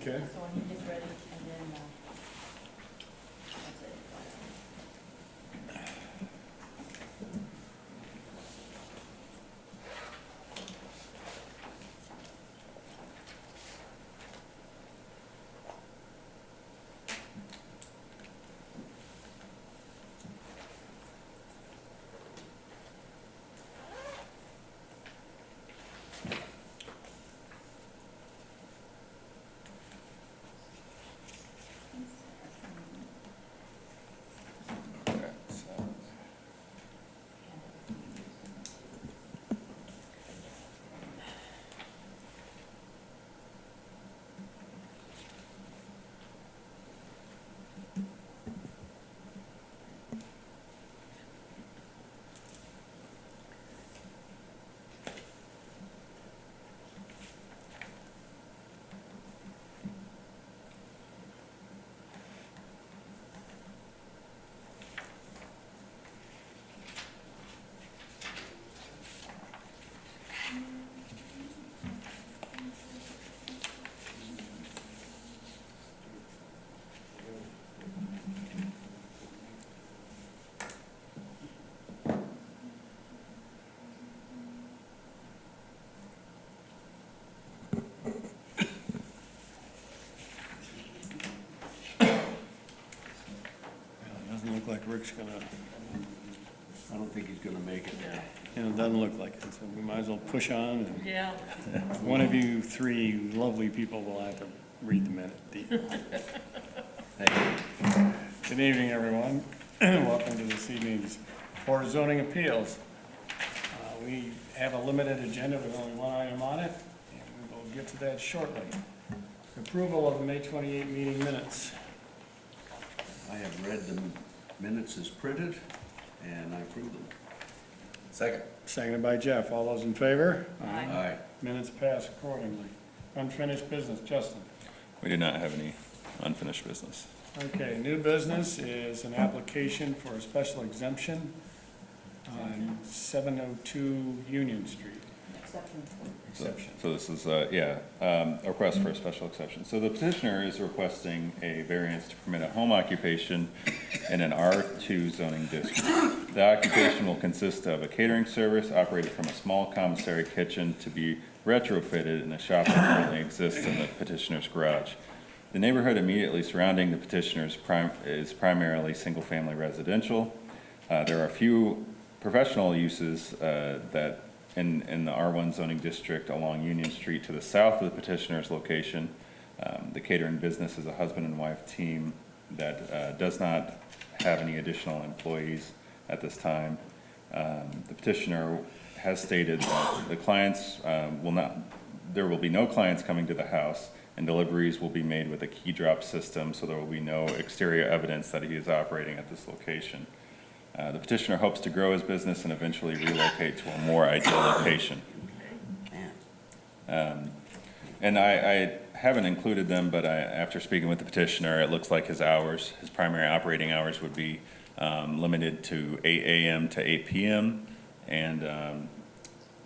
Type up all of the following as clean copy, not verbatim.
Okay. So when he gets ready, and then, that's it. It doesn't look like Rick's gonna, I don't think he's gonna make it. it doesn't look like it, so we might as well push on, and Yeah. one of you three lovely people will have to read the minute. Good evening, everyone. Welcome to this evening's Board of Zoning Appeals. We have a limited agenda with only one item on it, and we will get to that shortly. Approval of the May 28 meeting minutes. I have read the minutes as printed, and I approve them. Second. Seconded by Jeff. All those in favor? Aye. Aye. Minutes pass accordingly. Unfinished business, Justin. We do not have any unfinished business. Okay, new business is an application for a special exemption on 702 Union Street. Exception. Exception. So this is, a request for a special exception. So the petitioner is requesting a variance to permit a home occupation in an R2 zoning district. The occupation will consist of a catering service operated from a small commissary kitchen to be retrofitted in a shop that currently exists in the petitioner's garage. The neighborhood immediately surrounding the petitioner's is primarily single-family residential. There are a few professional uses that in the R1 zoning district along Union Street to the south of the petitioner's location. The catering business is a husband and wife team that does not have any additional employees at this time. The petitioner has stated that the clients there will be no clients coming to the house, and deliveries will be made with a key drop system, so there will be no exterior evidence that he is operating at this location. The petitioner hopes to grow his business and eventually relocate to a more ideal location. And I haven't included them, but after speaking with the petitioner, it looks like his primary operating hours would be limited to 8 a.m. to 8 p.m. And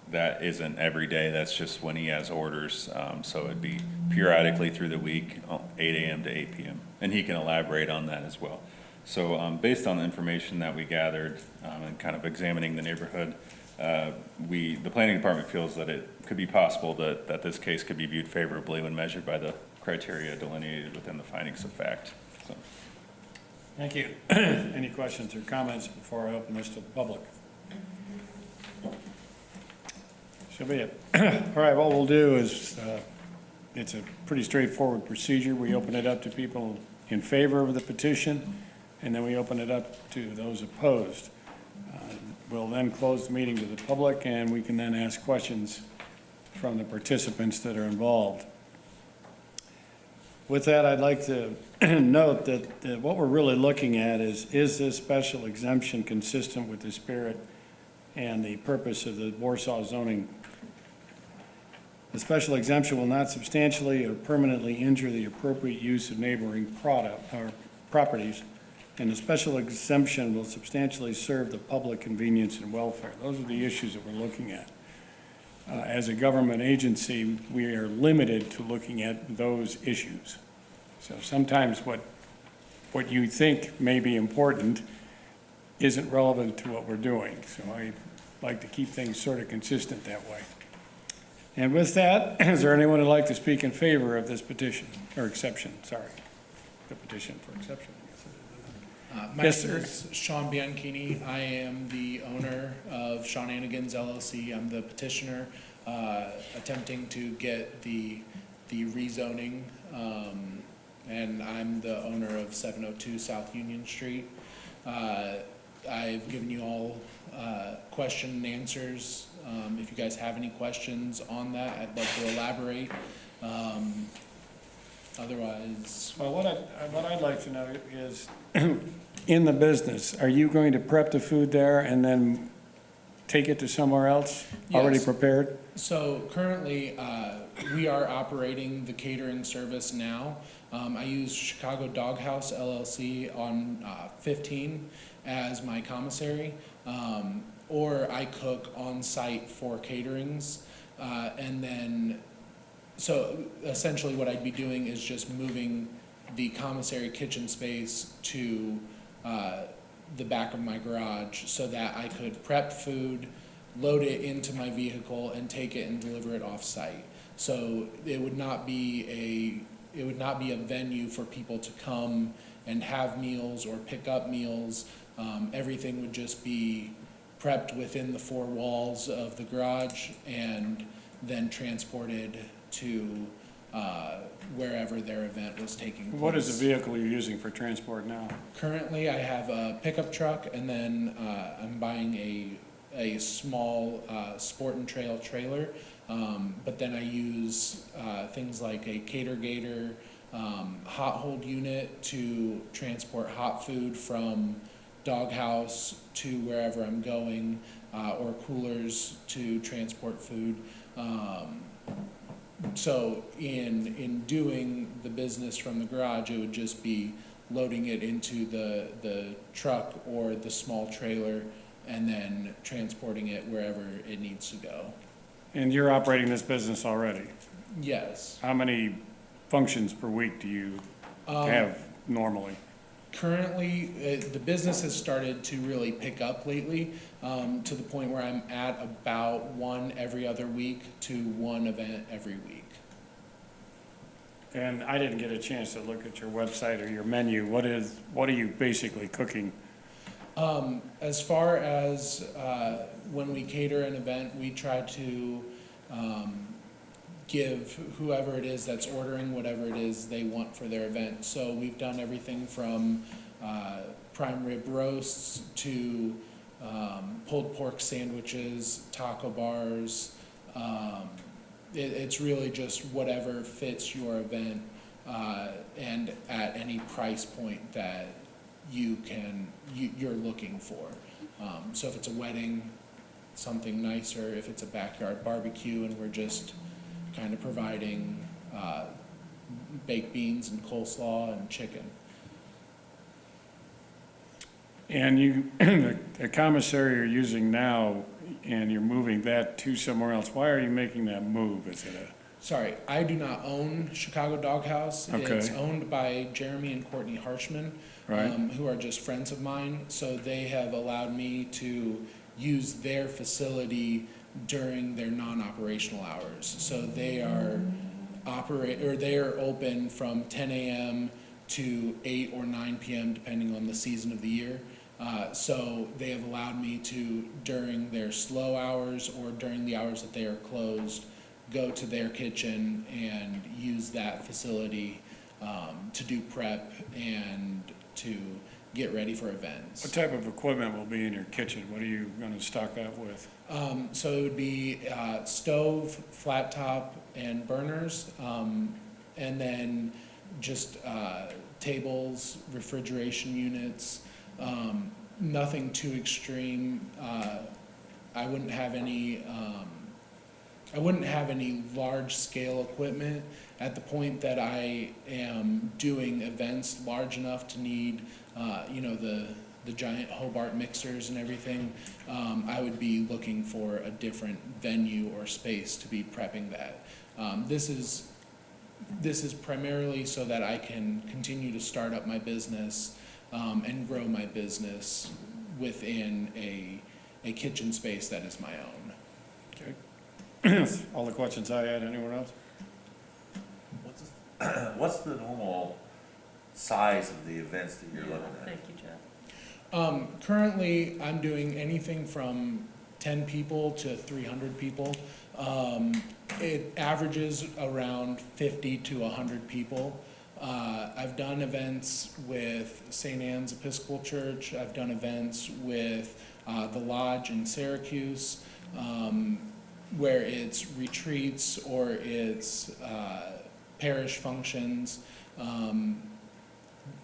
that isn't every day, that's just when he has orders. So it'd be periodically through the week, 8 a.m. to 8 p.m. And he can elaborate on that as well. So based on the information that we gathered and kind of examining the neighborhood, the planning department feels that it could be possible that this case could be viewed favorably when measured by the criteria delineated within the findings of fact. So. Thank you. Any questions or comments before I open this to the public? So be it. All right, what we'll do is, it's a pretty straightforward procedure. We open it up to people in favor of the petition, and then we open it up to those opposed. We'll then close the meeting to the public, and we can then ask questions from the participants that are involved. With that, I'd like to note that what we're really looking at is this special exemption consistent with the spirit and the purpose of the Warsaw zoning? The special exemption will not substantially or permanently injure the appropriate use of neighboring properties, and the special exemption will substantially serve the public convenience and welfare. Those are the issues that we're looking at. as a government agency, we are limited to looking at those issues. So sometimes what you think may be important isn't relevant to what we're doing. So I like to keep things sort of consistent that way. And with that, is there anyone who'd like to speak in favor of this petition, or exception, sorry, the petition for exception? My Yes, name sir. is Sean Bianchini. I am the owner of Sean Anigan's LLC. I'm the petitioner attempting to get the rezoning, and I'm the owner of 702 South Union Street. I've given you all question and answers. If you guys have any questions on that, I'd love to elaborate. Otherwise, Well, what I'd like to know is, in the business, are you going to prep the food there and then take it to somewhere else, already Yes. prepared? so currently, we are operating the catering service now. I use Chicago Doghouse LLC on 15 as my commissary, or I cook on site for caterings. And then, so essentially what I'd be doing is just moving the commissary kitchen space to the back of my garage so that I could prep food, load it into my vehicle, and take it and deliver it off-site. So it would not be a venue for people to come and have meals or pick up meals. Everything would just be prepped within the four walls of the garage and then transported to wherever their event was taking place. What is the vehicle you're using for transport now? Currently, I have a pickup truck, and then I'm buying a small sport and trail trailer. But then I use things like a Cater Gator hot hold unit to transport hot food from Doghouse to wherever I'm going, or coolers to transport food. So in doing the business from the garage, it would just be loading it into the truck or the small trailer and then transporting it wherever it needs to go. And you're operating this business already. Yes. How many functions per week do you have normally? Currently, the business has started to really pick up lately, to the point where I'm at about one every other week to one event every week. And I didn't get a chance to look at your website or your menu. What are you basically cooking? As far as when we cater an event, we try to give whoever it is that's ordering whatever it is they want for their event. So we've done everything from prime rib roasts to pulled pork sandwiches, taco bars. It's really just whatever fits your event and at any price point that you're looking for. So if it's a wedding, something nicer. If it's a backyard barbecue and we're just kind of providing baked beans and coleslaw and chicken. And you, the commissary you're using now, and you're moving that to somewhere else, why are you making that move? Is it Sorry, I do not own Chicago Doghouse. Okay. It's owned by Jeremy and Courtney Harshman, Right. Who are just friends of mine. So they have allowed me to use their facility during their non-operational hours. So they are they are open from 10 a.m. to 8 or 9 p.m. depending on the season of the year. So they have allowed me to, during their slow hours or during the hours that they are closed, go to their kitchen and use that facility to do prep and to get ready for events. what type of equipment will be in your kitchen? What are you going to stock up with? So it would be stove, flat top, and burners, and then just tables, refrigeration units, nothing too extreme. I wouldn't have any large scale equipment at the point that I am doing events large enough to need, the giant Hobart mixers and everything, I would be looking for a different venue or space to be prepping that. This is primarily so that I can continue to start up my business and grow my business within a kitchen space that is my own. Okay. All the questions I had. Anyone else? What's the normal size of the events that you're looking at? Thank you, Jeff. Currently, I'm doing anything from 10 people to 300 people. It averages around 50 to 100 people. I've done events with St. Anne's Episcopal Church. I've done events with the Lodge in Syracuse, where it's retreats or it's parish functions.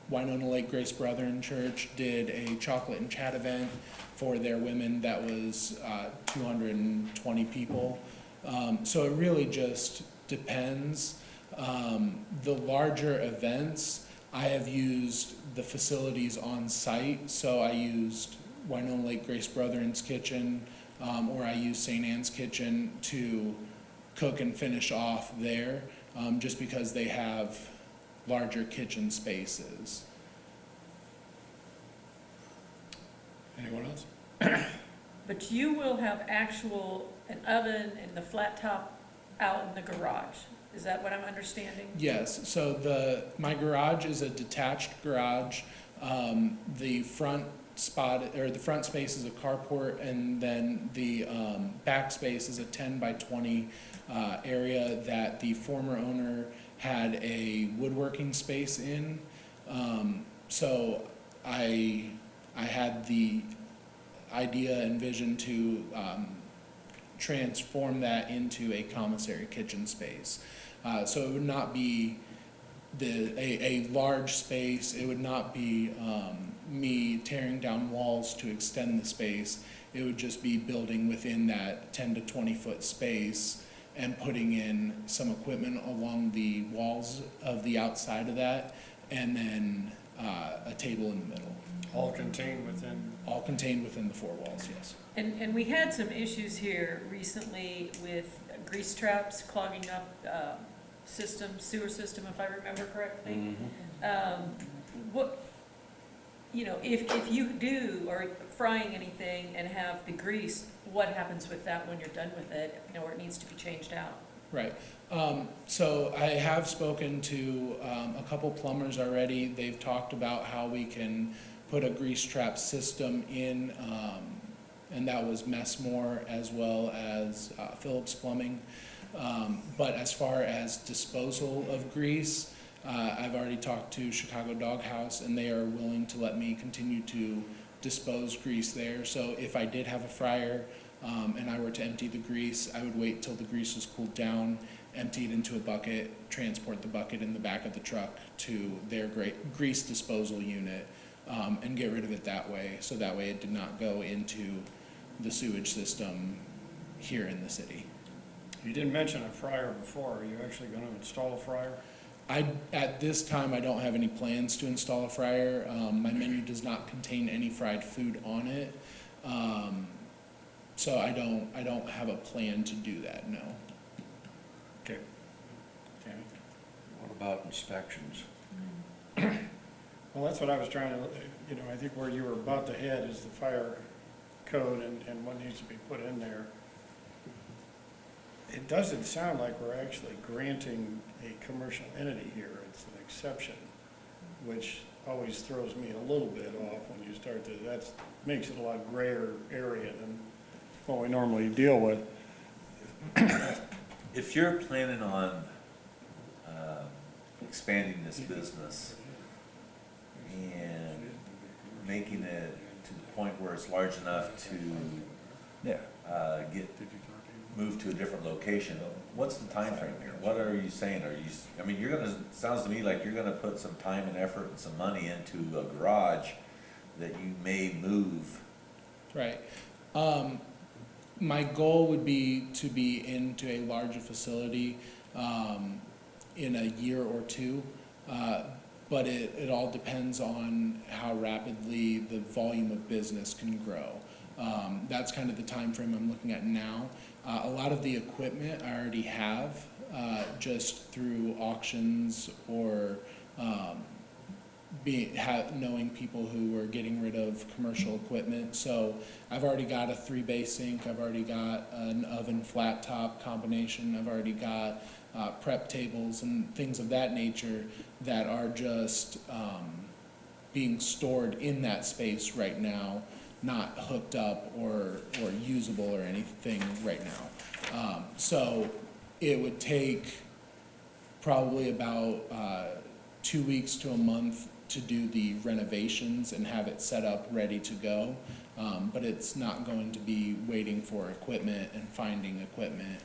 Winona Lake Grace Brethren Church did a chocolate and chat event for their women that was 220 people. So it really just depends. The larger events, I have used the facilities on site. So I used Winona Lake Grace Brethren's kitchen, or I used St. Anne's kitchen to cook and finish off there, just because they have larger kitchen spaces. Anyone else? But you will have an oven and the flat top out in the garage. Is that what I'm understanding? Yes, so my garage is a detached garage. The front space is a carport, and then the back space is a 10 by 20 area that the former owner had a woodworking space in. So I had the idea and vision to transform that into a commissary kitchen space. So it would not be a large space. It would not be me tearing down walls to extend the space. It would just be building within that 10 to 20 foot space and putting in some equipment along the walls of the outside of that, and then a table in the middle. All contained within? All contained within the four walls, yes. And we had some issues here recently with grease traps clogging up sewer system, if I remember correctly. If you do, or frying anything and have the grease, what happens with that when you're done with it, or it needs to be changed out? Right. So I have spoken to a couple plumbers already. They've talked about how we can put a grease trap system in, and that was Messmore as well as Phillips Plumbing. But as far as disposal of grease, I've already talked to Chicago Dog House, and they are willing to let me continue to dispose grease there. So if I did have a fryer and I were to empty the grease, I would wait till the grease was cooled down, empty it into a bucket, transport the bucket in the back of the truck to their grease disposal unit, and get rid of it that way. So that way it did not go into the sewage system here in the city. You didn't mention a fryer before. Are you actually going to install a fryer? At this time, I don't have any plans to install a fryer. My menu does not contain any fried food on it. So I don't have a plan to do that, no. Okay. Okay. What about inspections? Well, that's what I was trying to, I think where you were about to head is the fire code and what needs to be put in there. It doesn't sound like we're actually granting a commercial entity here. It's an exception, which always throws me a little bit off when you start to, that makes it a lot grayer area than what we normally deal with. If you're planning on expanding this business and making it to the point where it's large enough to get moved to a different location, what's the time frame here? What are you saying? Sounds to me like you're gonna put some time and effort and some money into a garage that you may move. Right. My goal would be to be into a larger facility in a year or two. but it all depends on how rapidly the volume of business can grow. That's kind of the time frame I'm looking at now. A lot of the equipment I already have, just through auctions or knowing people who were getting rid of commercial equipment. So I've already got a 3-bay sink, I've already got an oven flat top combination, I've already got prep tables and things of that nature that are just being stored in that space right now, not hooked up or usable or anything right now. So it would take probably about 2 weeks to a month to do the renovations and have it set up ready to go. But it's not going to be waiting for equipment and finding equipment.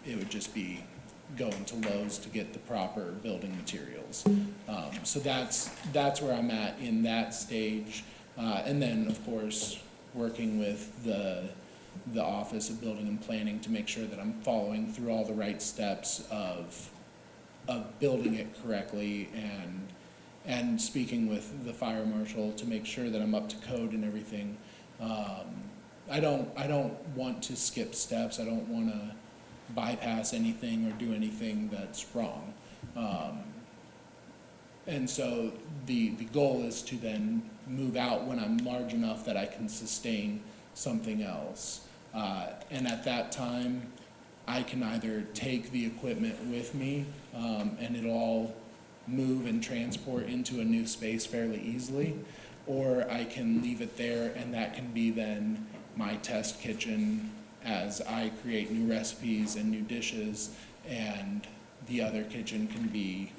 It would just be going to Lowe's to get the proper building materials. So that's where I'm at in that stage. And then, of course, working with the Office of Building and Planning to make sure that I'm following through all the right steps of building it correctly, and speaking with the fire marshal to make sure that I'm up to code and everything. I don't want to skip steps. I don't want to bypass anything or do anything that's wrong. And so the goal is to then move out when I'm large enough that I can sustain something else. And at that time, I can either take the equipment with me, and it'll all move and transport into a new space fairly easily, or I can leave it there and that can be then my test kitchen as I create new recipes and new dishes, and the other kitchen can be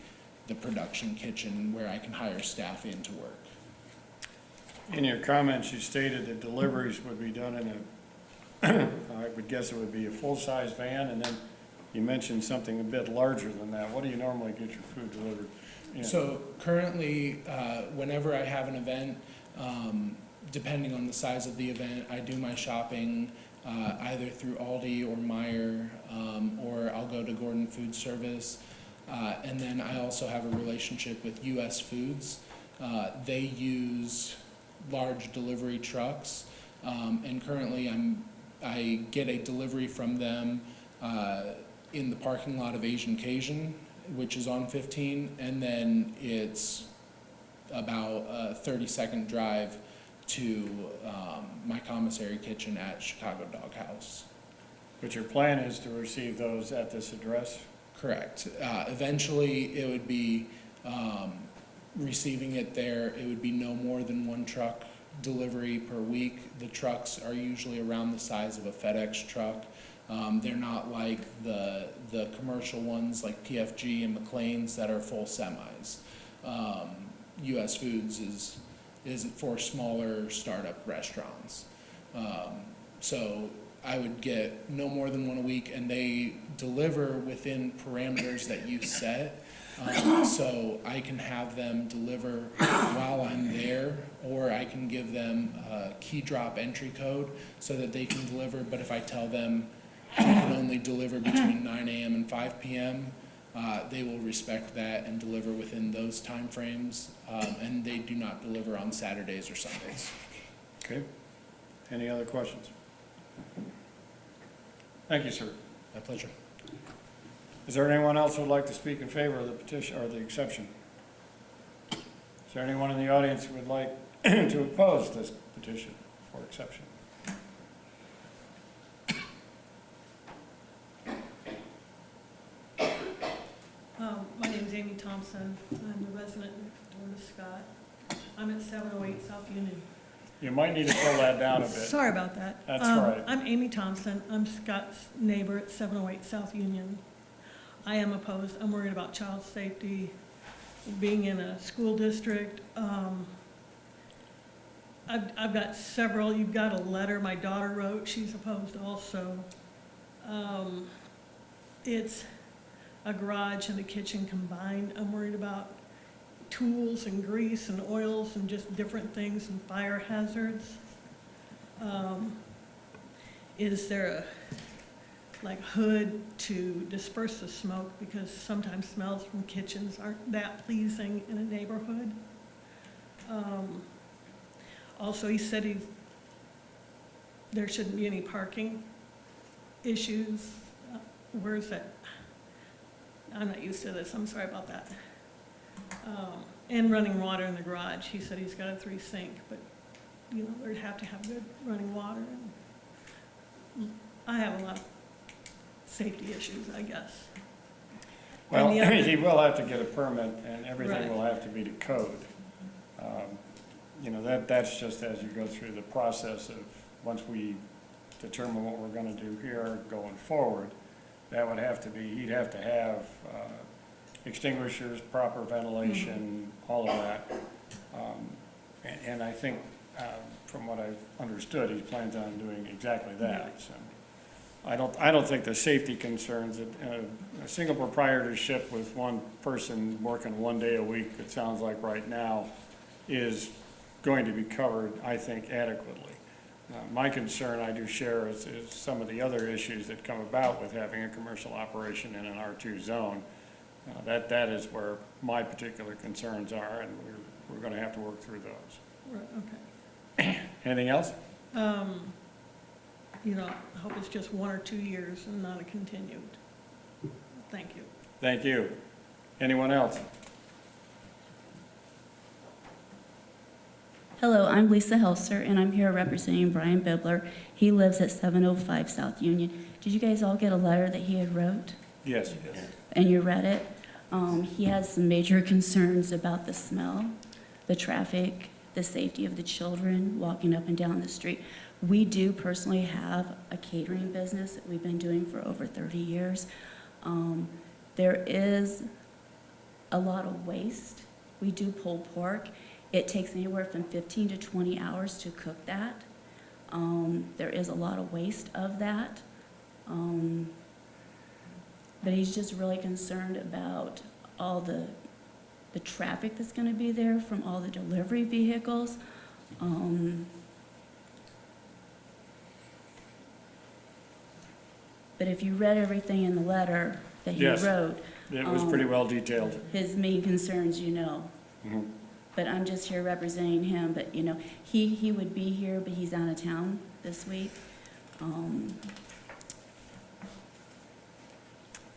the production kitchen where I can hire staff in to work. In your comments, you stated that deliveries would be done in I would guess it would be a full-size van, and then you mentioned something a bit larger than that. What do you normally get your food delivered in? So currently, whenever I have an event, depending on the size of the event, I do my shopping either through Aldi or Meijer, or I'll go to Gordon Food Service. And then I also have a relationship with US Foods. They use large delivery trucks, and currently I get a delivery from them in the parking lot of Asian Cajun, which is on 15, and then it's about a 30-second drive to my commissary kitchen at Chicago Dog House. But your plan is to receive those at this address? Correct. Eventually, it would be receiving it there. It would be no more than one truck delivery per week. The trucks are usually around the size of a FedEx truck. They're not like the commercial ones like PFG and McLean's that are full semis. US Foods is for smaller startup restaurants. So I would get no more than one a week, and they deliver within parameters that you set. So I can have them deliver while I'm there, or I can give them a key drop entry code so that they can deliver. But if I tell them you can only deliver between 9 a.m. and 5 p.m., they will respect that and deliver within those time frames, and they do not deliver on Saturdays or Sundays. Okay. Any other questions? Thank you, sir. My pleasure. Is there anyone else who would like to speak in favor of the petition or the exception? Is there anyone in the audience who would like to oppose this petition for exception? My name is Amy Thompson. I'm a resident of Scott. I'm at 708 South Union. You might need to pull that down a bit. Sorry about that. That's all right. I'm Amy Thompson. I'm Scott's neighbor at 708 South Union. I am opposed. I'm worried about child safety, being in a school district. I've got several. You've got a letter my daughter wrote. She's opposed also. It's a garage and a kitchen combined. I'm worried about tools and grease and oils and just different things and fire hazards. Is there like hood to disperse the smoke, because sometimes smells from kitchens aren't that pleasing in a neighborhood. Also, he said there shouldn't be any parking issues. Where's that? I'm not used to this, I'm sorry about that. And running water in the garage. He said he's got a 3-sink, but, you know, there'd have to have good running water. And I have a lot of safety issues, I guess. Well, And the other- he will have to get a permit, and everything Right. will have to be to code. You know, that's just as you go through the process of, once we determine what we're gonna do here going forward, that would have to be, he'd have to have extinguishers, proper ventilation, all of that. And I think, from what I've understood, he plans on doing exactly that, so. I don't think the safety concerns, a single proprietorship with one person working 1 day a week, it sounds like right now, is going to be covered, I think, adequately. My concern, I do share, is some of the other issues that come about with having a commercial operation in an R2 zone. That is where my particular concerns are, and we're gonna have to work through those. Right, okay. Anything else? You know, I hope it's just 1 or 2 years and not a continued. Thank you. Thank you. Anyone else? Hello, I'm Lisa Helser, and I'm here representing Brian Bibler. He lives at 705 South Union. Did you guys all get a letter that he had wrote? Yes. And you read it? He has some major concerns about the smell, the traffic, the safety of the children walking up and down the street. We do personally have a catering business that we've been doing for over 30 years. There is a lot of waste. We do pulled pork. It takes anywhere from 15 to 20 hours to cook that. There is a lot of waste of that. But he's just really concerned about all the traffic that's gonna be there from all the delivery vehicles. But if you read everything in the letter that he Yes. wrote, It was pretty well detailed. his main concerns, you know. Mhm. But I'm just here representing him, but, you know, he would be here, but he's out of town this week.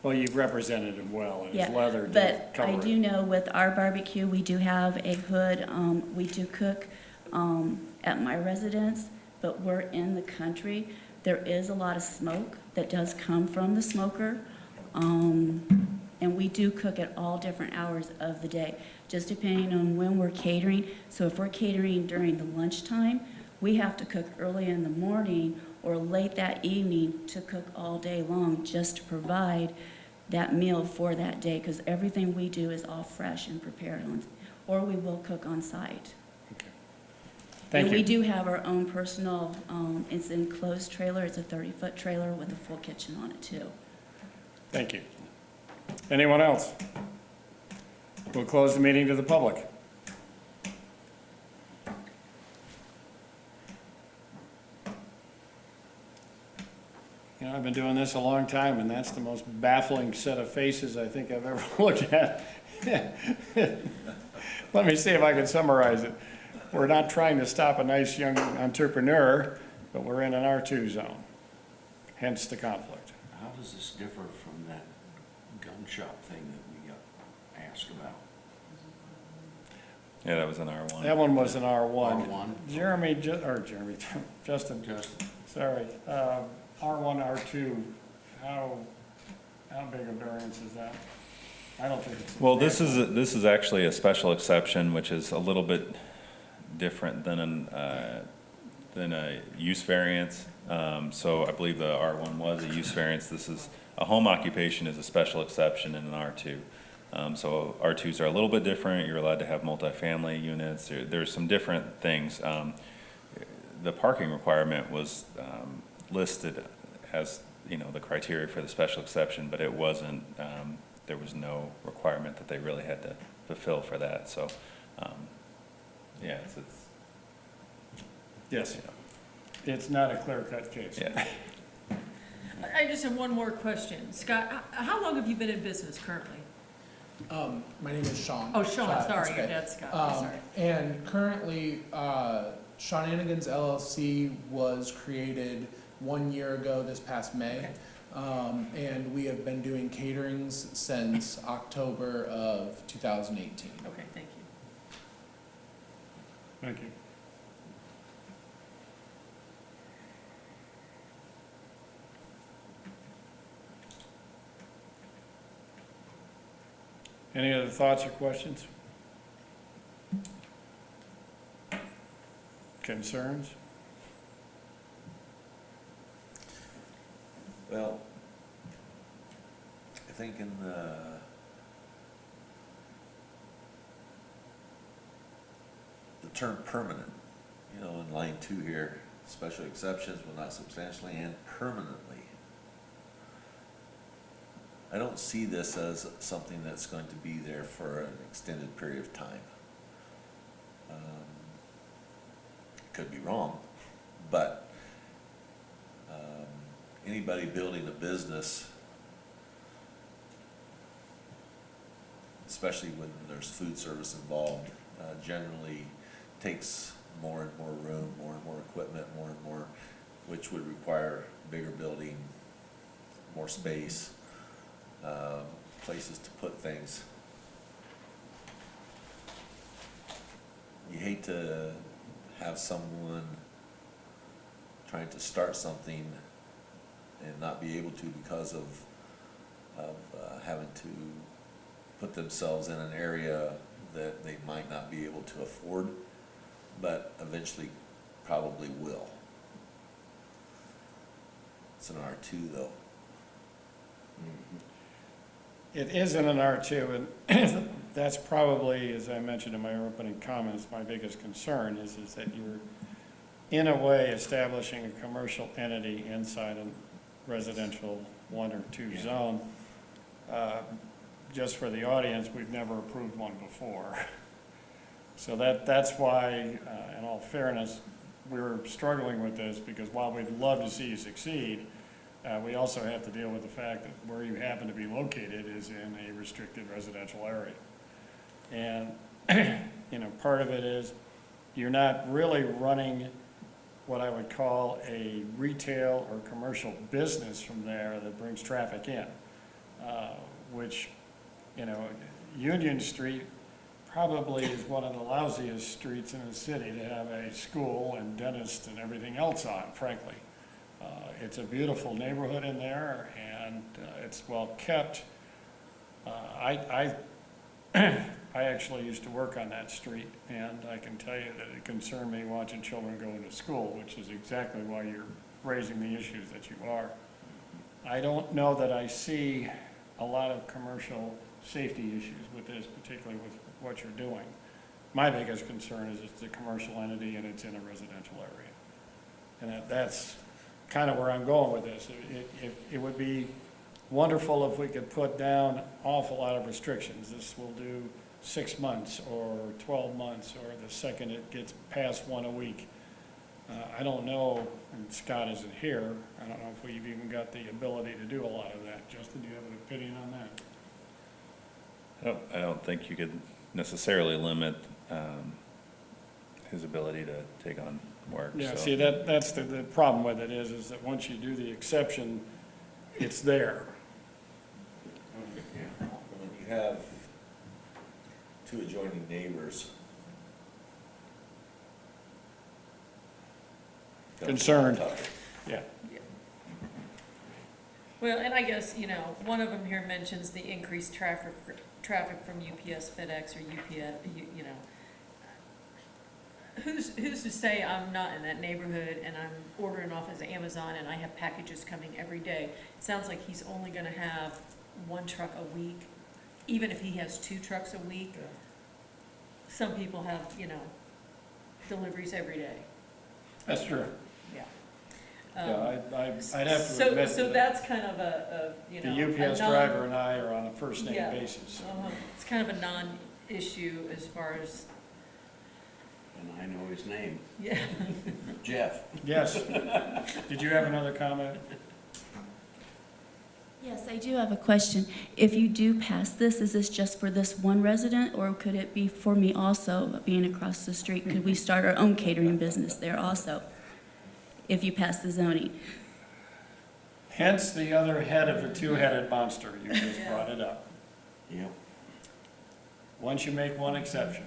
Well, you've represented him well, and his Yeah, leather did but I cover do it. know with our barbecue, we do have a hood. We do cook at my residence, but we're in the country. There is a lot of smoke that does come from the smoker. And we do cook at all different hours of the day, just depending on when we're catering. So if we're catering during the lunchtime, we have to cook early in the morning or late that evening to cook all day long, just to provide that meal for that day, because everything we do is all fresh and prepared on, or we will cook on site. Thank And we you. do have our own personal, it's an enclosed trailer, it's a 30-foot trailer with a full kitchen on it too. Thank you. Anyone else? We'll close the meeting to the public. You know, I've been doing this a long time, and that's the most baffling set of faces I think I've ever looked at. Let me see if I can summarize it. We're not trying to stop a nice young entrepreneur, but we're in an R2 zone, hence the conflict. How does this differ from that gun shop thing that we got asked about? Yeah, that was an R1. That one was an R1. R1? Justin, Justin, sorry. R1, R2, how big a variance is that? I don't think it's. Well, this is actually a special exception, which is a little bit different than a use variance. So I believe the R1 was a use variance. This is, a home occupation is a special exception in an R2. So R2s are a little bit different. You're allowed to have multifamily units. There's some different things. The parking requirement was listed as, you know, the criteria for the special exception, but it wasn't, there was no requirement that they really had to fulfill for that. So, yeah, it's Yes. It's not a clear-cut case. yeah. I just have one more question. Scott, how long have you been in business currently? My name is Sean. Oh, Sean, That's sorry, your okay. dad's Scott, I'm sorry. And currently, Shenanigans LLC was created 1 year ago, this past May. Okay. And we have been doing caterings since October of 2018. Okay, thank you. Thank you. Any other thoughts or questions? Concerns? Well, I think in the term permanent, you know, in line 2 here, special exceptions will not substantially and permanently. I don't see this as something that's going to be there for an extended period of time. Could be wrong, but anybody building a business, especially when there's food service involved, generally takes more and more room, more and more equipment, more and more, which would require bigger building, more space, places to put things. You hate to have someone trying to start something and not be able to because of having to put themselves in an area that they might not be able to afford, but eventually probably will. It's an R2 though. It isn't an R2, and that's probably, as I mentioned in my opening comments, my biggest concern is that you're, in a way, establishing a commercial entity inside a residential 1 or 2 zone. Just for the audience, we've never approved one before. So that's why, in all fairness, we're struggling with this, because while we'd love to see you succeed, we also have to deal with the fact that where you happen to be located is in a restricted residential area. And, you know, part of it is you're not really running what I would call a retail or commercial business from there that brings traffic in, which, you know, Union Street probably is one of the lousiest streets in the city to have a school and dentist and everything else on, frankly. It's a beautiful neighborhood in there, and it's well kept. I actually used to work on that street, and I can tell you that it concerned me watching children go into school, which is exactly why you're raising the issues that you are. I don't know that I see a lot of commercial safety issues with this, particularly with what you're doing. My biggest concern is it's a commercial entity and it's in a residential area. And that's kind of where I'm going with this. It would be wonderful if we could put down an awful lot of restrictions. This will do 6 months or 12 months, or the second it gets past 1 a week. I don't know, and Scott isn't here, I don't know if we've even got the ability to do a lot of that. Justin, do you have an opinion on that? I don't think you could necessarily limit his ability to take on work. Yeah, so. see, that's the problem with it is that once you do the exception, it's there. When you have 2 adjoining neighbors. Concerned. Yeah. Well, and I guess, you know, one of them here mentions the increased traffic from UPS, FedEx, or UPS, you know. Who's to say I'm not in that neighborhood and I'm ordering off as Amazon and I have packages coming every day? It sounds like he's only gonna have 1 truck a week, even if he has 2 trucks a week. Some people have, you know, deliveries every day. That's true. Yeah. Yeah, I'd have to admit So that that's kind of you know. the UPS driver and I are on a first name Yeah. basis. It's kind of a non-issue as far as, And I know his name, yeah. Jeff. Yes. Did you have another comment? Yes, I do have a question. If you do pass this, is this just for this one resident, or could it be for me also, being across the street? Could we start our own catering business there also, if you pass the zoning? Hence the other head of the two-headed monster, you just brought it up. Yep. Once you make one exception.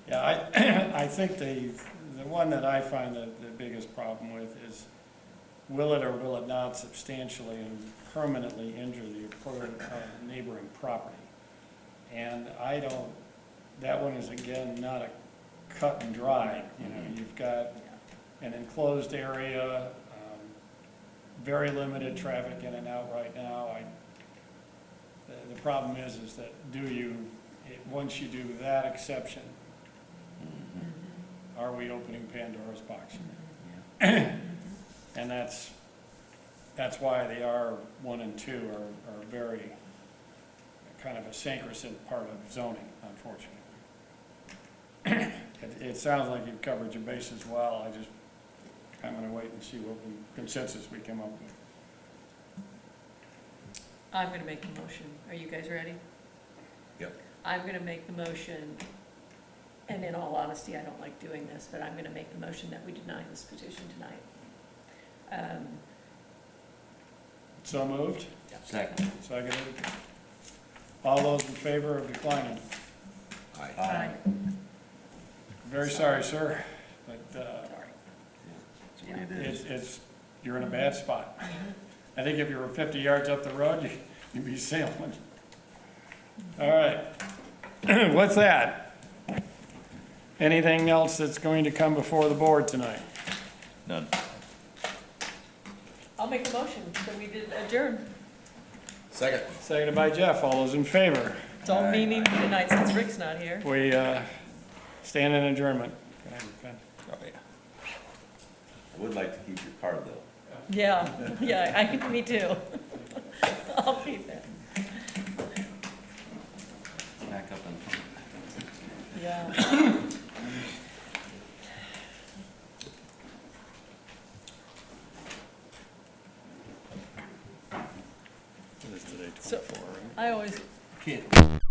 Yeah, I think the one that I find the biggest problem with is, will it or will it not substantially and permanently injure the neighboring property? And I don't, that one is again not a cut and dry, you know, you've got an enclosed area, very limited traffic in and out right now. The problem is that once you do that exception, are we opening Pandora's box? And that's why the R1 and 2 are very kind of a sacrosanct part of zoning, unfortunately. It sounds like you've covered your bases well. I'm gonna wait and see what consensus we come up with. I'm gonna make the motion. Are you guys ready? Yep. I'm gonna make the motion, and in all honesty, I don't like doing this, but I'm gonna make the motion that we deny this petition tonight. So moved? Second. Seconded? All those in favor of declining? Aye. Very sorry, sir, but That's what it is. you're in a bad spot. I think if you were 50 yards up the road, you'd be sailing. All right. What's that? Anything else that's going to come before the board tonight? None. I'll make a motion that we did adjourn. Second. Seconded by Jeff. All those in favor? It's all meaning tonight since Rick's not here. We stand in adjournment. I would like to keep your card though. Yeah, me too. I'll keep it. Back up and. Yeah. It is today, So, 24, right? I always Can't.